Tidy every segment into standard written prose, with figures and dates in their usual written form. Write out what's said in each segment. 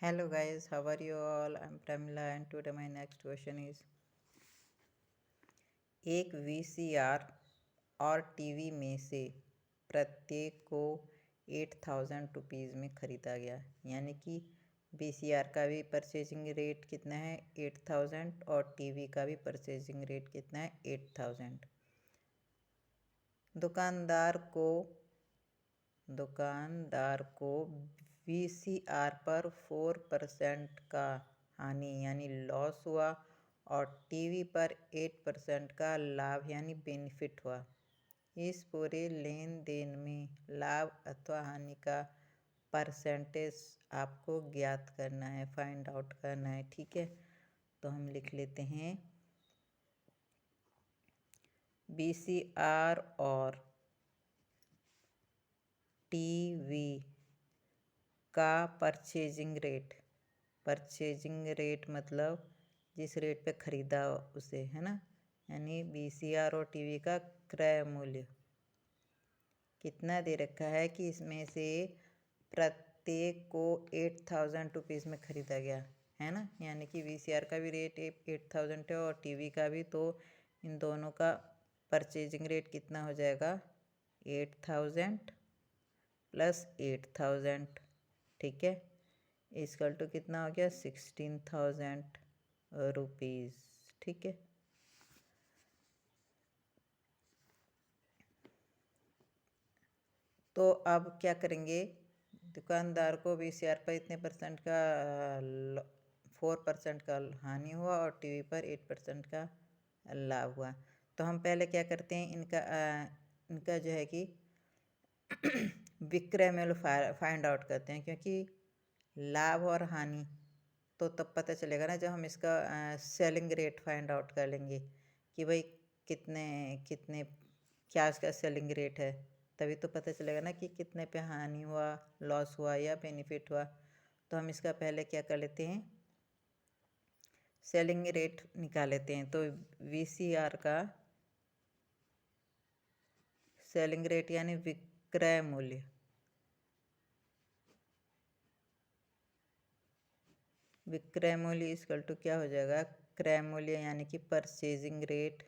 Hello guys, how are you all? I'm Pramila and today my next question is एक VCR और TV में से प्रत्येक को 8,000 रुपीज़ में ख़रीदा गया, यानी कि वीसीआर का भी परचेजिंग रेट कितना है 8,000 और टीवी का भी परचेजिंग रेट कितना है 8,000। दुकानदार को वीसीआर पर 4% का हानि यानी लॉस हुआ और टीवी पर 8% का लाभ यानी बेनिफिट हुआ। इस पूरे लेन देन में लाभ अथवा हानि का परसेंटेज आपको ज्ञात करना है, फाइंड आउट करना है। ठीक है, तो हम लिख लेते हैं वीसीआर और टीवी का परचेजिंग रेट मतलब जिस रेट पे ख़रीदा उसे, है ना, यानी वीसीआर और टीवी का क्रय मूल्य कितना दे रखा है कि इसमें से प्रत्येक को 8,000 रुपीज़ में ख़रीदा गया है ना, यानी कि वीसीआर का भी रेट 8,000 है और टीवी का भी, तो इन दोनों का परचेजिंग रेट कितना हो जाएगा 8,000 प्लस 8,000। ठीक है, इसकल टू कितना हो गया 16,000 रुपीज़। ठीक है, तो अब क्या करेंगे, दुकानदार को वीसीआर पर इतने परसेंट का 4% का हानि हुआ और टीवी पर 8% का लाभ हुआ। तो हम पहले क्या करते हैं, इनका जो है कि विक्रय मूल्य फाइंड आउट करते हैं, क्योंकि लाभ और हानि तो तब पता चलेगा ना जब हम इसका सेलिंग रेट फाइंड आउट कर लेंगे कि भाई कितने कितने क्या इसका सेलिंग रेट है, तभी तो पता चलेगा ना कि कितने पे हानि हुआ, लॉस हुआ या बेनिफिट हुआ। तो हम इसका पहले क्या कर लेते हैं, सेलिंग रेट निकाल लेते हैं। तो वीसीआर का सेलिंग रेट यानी विक्रय मूल्य, विक्रय मूल्य इक्वल टू क्या हो जाएगा, क्रय मूल्य यानी कि परचेजिंग रेट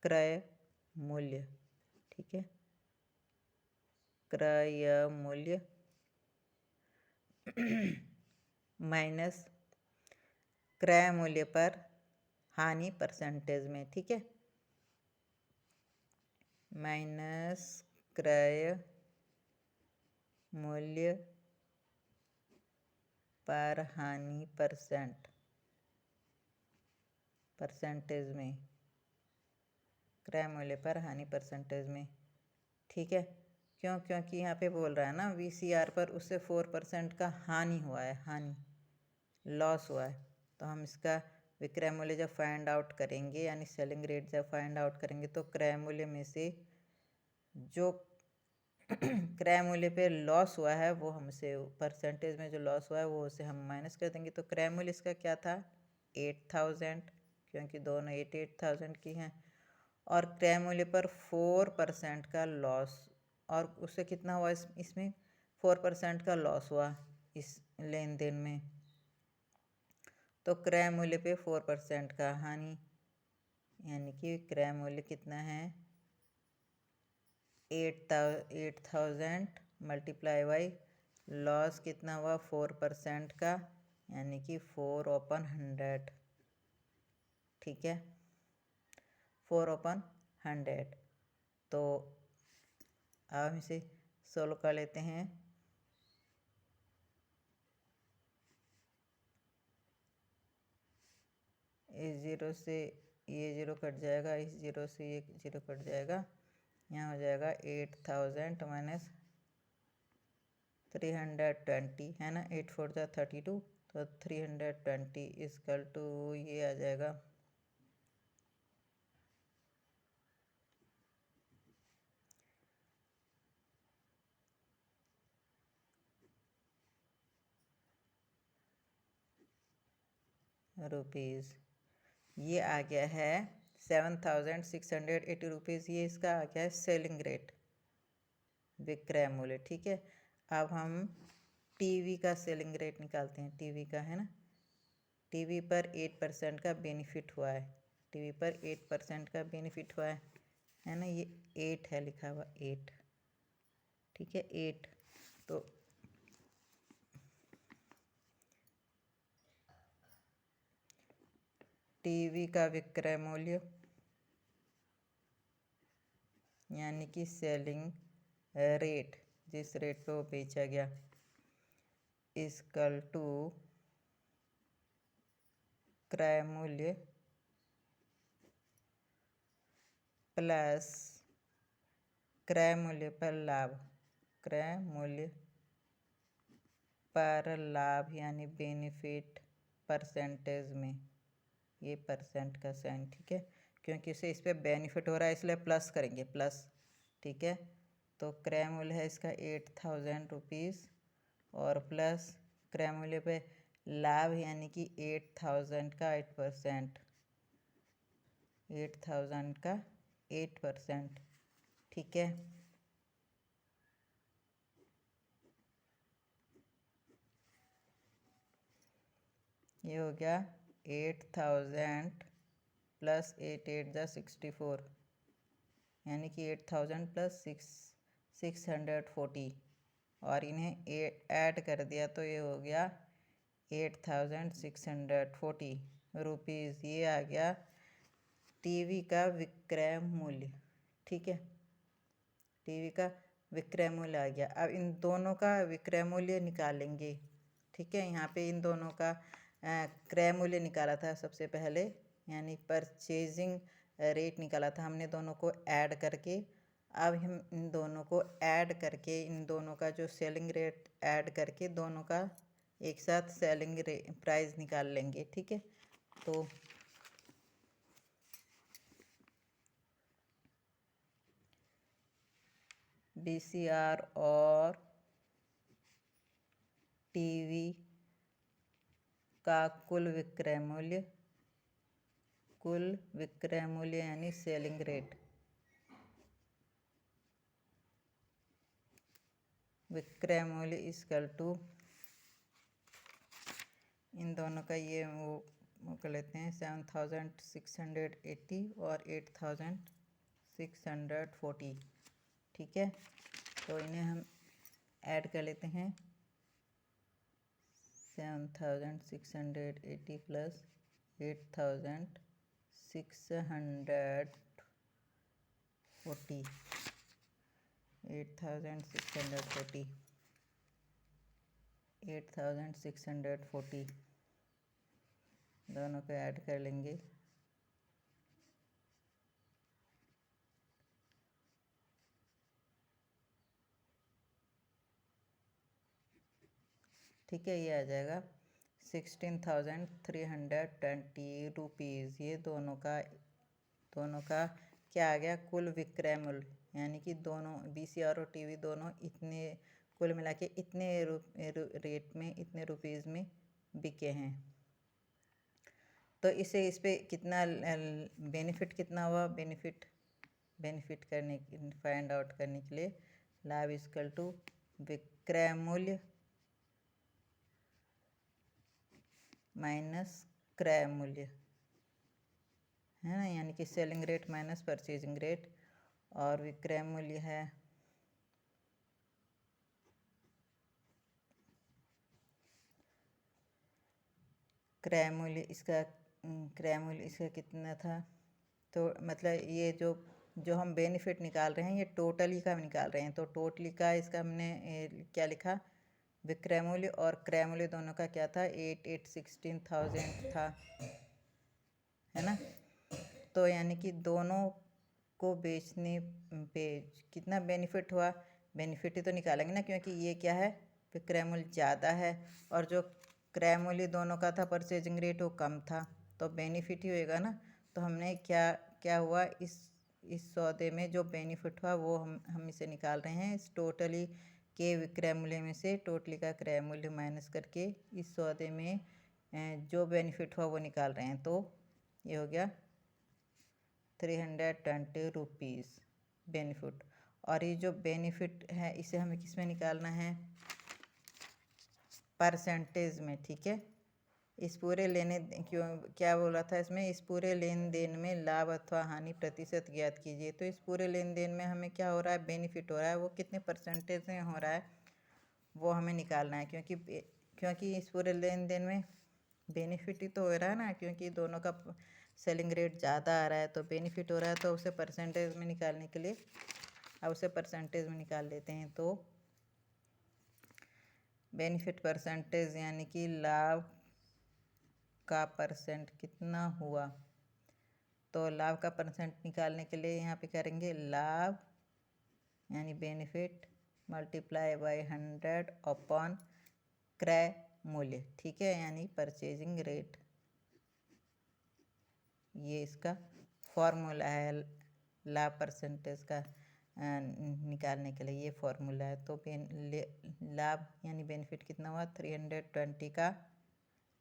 क्रय मूल्य। ठीक है, क्रय मूल्य माइनस क्रय मूल्य पर हानि परसेंटेज में। ठीक है, माइनस क्रय मूल्य पर हानि परसेंटेज में, क्रय मूल्य पर हानि परसेंटेज में। ठीक है, क्योंकि यहाँ पे बोल रहा है ना वीसीआर पर उससे 4% का हानि हुआ है, हानि लॉस हुआ है। तो हम इसका विक्रय मूल्य जब फाइंड आउट करेंगे यानी सेलिंग रेट जब फाइंड आउट करेंगे तो क्रय मूल्य में से जो क्रय मूल्य पे लॉस हुआ है वो हमसे परसेंटेज में जो लॉस हुआ है वो उसे हम माइनस कर देंगे। तो क्रय मूल्य इसका क्या था 8,000, क्योंकि दोनों 8,000 की हैं, और क्रय मूल्य पर 4% का लॉस, और उससे कितना हुआ इसमें 4% का लॉस हुआ इस लेन देन में। तो क्रय मूल्य पे 4% का हानि, यानी कि क्रय मूल्य कितना है 8,000 मल्टीप्लाई बाई लॉस कितना हुआ 4% का, यानी कि 4/100। ठीक है, 4/100। तो अब हम इसे सोल्व कर लेते हैं। इस जीरो से ये जीरो कट जाएगा, इस जीरो से ये जीरो कट जाएगा, यहाँ हो जाएगा 8,000 माइनस 320 है ना, 8×4 = 32, तो 320 इक्वल टू ये आ जाएगा रुपीज़। ये आ गया है 7,680 रुपीज़, ये इसका आ गया है सेलिंग रेट, विक्रय मूल्य। ठीक है, अब हम टीवी का सेलिंग रेट निकालते हैं, टीवी का है ना। टीवी पर 8% का बेनिफिट हुआ है, टीवी पर 8% का बेनिफिट हुआ है ना। ये 8 है लिखा हुआ, 8, ठीक है 8। तो टीवी का विक्रय मूल्य यानी कि सेलिंग रेट, जिस रेट पे वो बेचा गया, इक्वल टू क्रय मूल्य प्लस क्रय मूल्य पर लाभ, क्रय मूल्य पर लाभ यानी बेनिफिट परसेंटेज में, ये परसेंट का साइन, ठीक है, क्योंकि इसे इस पर बेनिफिट हो रहा है इसलिए प्लस करेंगे, प्लस, ठीक है। तो क्रय मूल्य है इसका 8000 रुपीज़ और प्लस क्रय मूल्य पे लाभ यानी कि 8000 का 8%, 8000 का 8%, ठीक है। ये हो गया 8000 प्लस 8 8 = 64, यानी कि 8000 प्लस 640, और इन्हें ऐड कर दिया तो ये हो गया 8640 रुपीज़। ये आ गया टीवी का विक्रय मूल्य, ठीक है, टीवी का विक्रय मूल्य आ गया। अब इन दोनों का विक्रय मूल्य निकालेंगे, ठीक है। यहाँ पे इन दोनों का क्रय मूल्य निकाला था सबसे पहले, यानी परचेजिंग रेट निकाला था हमने दोनों को ऐड करके। अब हम इन दोनों को ऐड करके, इन दोनों का जो सेलिंग रेट ऐड करके दोनों का एक साथ सेलिंग प्राइस निकाल लेंगे, ठीक है। तो VCR और टीवी का कुल विक्रय मूल्य, कुल विक्रय मूल्य यानी सेलिंग रेट, विक्रय मूल्य इक्वल टू, इन दोनों का ये वो कर लेते हैं 7680 और 8640, ठीक है। तो इन्हें हम ऐड कर लेते हैं, 7680 प्लस 8640, 8640 दोनों को ऐड कर लेंगे, ठीक है। ये आ जाएगा 16320 रुपीज़। ये दोनों का क्या आ गया, कुल विक्रय मूल्य, यानी कि दोनों VCR और टीवी दोनों इतने कुल मिला के इतने रेट में, इतने रुपीज़ में बिके हैं। तो इसे इस पे कितना बेनिफिट कितना हुआ, बेनिफिट करने फाइंड आउट करने के लिए लाभ इक्वल टू विक्रय मूल्य माइनस क्रय मूल्य, है ना, यानी कि selling rate minus purchasing rate, और विक्रय मूल्य है क्रय मूल्य इसका कितना था। तो मतलब ये जो हम बेनिफिट निकाल रहे हैं ये टोटली का निकाल रहे हैं, तो टोटली का इसका हमने क्या लिखा, विक्रय मूल्य और क्रय मूल्य दोनों का क्या था, 16,000 था, है ना। तो यानी कि दोनों को बेचने पे कितना बेनिफिट हुआ, बेनिफिट ही तो निकालेंगे ना, क्योंकि ये क्या है, विक्रय मूल्य ज़्यादा है और जो क्रय मूल्य दोनों का था परचेजिंग रेट वो कम था, तो बेनिफिट ही होएगा ना। तो हमने क्या हुआ, इस सौदे में जो बेनिफिट हुआ वो हम इसे निकाल रहे हैं, इस टोटली के विक्रय मूल्य में से टोटली का क्रय मूल्य माइनस करके इस सौदे में जो बेनिफिट हुआ वो निकाल रहे हैं। तो ये हो गया 320 रुपीज़ बेनिफिट। और ये जो बेनिफिट है इसे हमें किस में निकालना है, परसेंटेज में, ठीक है। इस पूरे लेने क्यों क्या बोला था इसमें, इस पूरे लेन देन में लाभ अथवा हानि प्रतिशत ज्ञात कीजिए। तो इस पूरे लेन देन में हमें क्या हो रहा है, बेनिफिट हो रहा है, वो कितने परसेंटेज में हो रहा है वो हमें निकालना है। क्योंकि इस पूरे लेन देन में बेनिफिट ही तो हो रहा है ना, क्योंकि दोनों का सेलिंग रेट ज़्यादा आ रहा है तो बेनिफिट हो रहा है। तो उसे परसेंटेज में निकालने के लिए अब उसे परसेंटेज में निकाल लेते हैं। तो बेनिफिट परसेंटेज यानी कि लाभ का परसेंट कितना हुआ, तो लाभ का परसेंट निकालने के लिए यहाँ पे करेंगे लाभ यानी बेनिफिट मल्टीप्लाई बाय 100 अपॉन क्रय मूल्य, ठीक है, यानी परचेजिंग रेट। ये इसका फॉर्मूला है लाभ परसेंटेज का निकालने के लिए, ये फॉर्मूला है। तो लाभ यानी बेनिफिट कितना हुआ 320 का,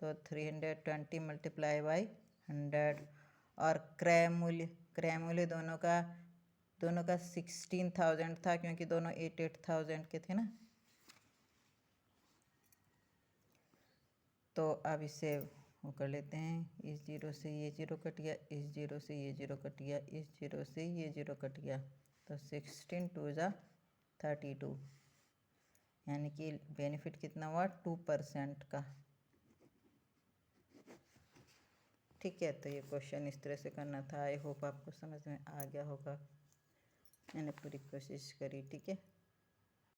तो 320 मल्टीप्लाई बाई 100 और क्रय मूल्य दोनों का 16,000 था, क्योंकि दोनों 8,000 के थे ना। तो अब इसे वो कर लेते हैं, इस जीरो से ये जीरो कट गया, इस जीरो से ये जीरो कट गया, इस जीरो से ये जीरो कट गया, तो 16 2 ज़ा 32, यानी कि बेनिफिट कितना हुआ 2% का। ठीक है, तो ये क्वेश्चन इस तरह से करना था। आई होप आपको समझ में आ गया होगा, मैंने पूरी कोशिश करी, ठीक है।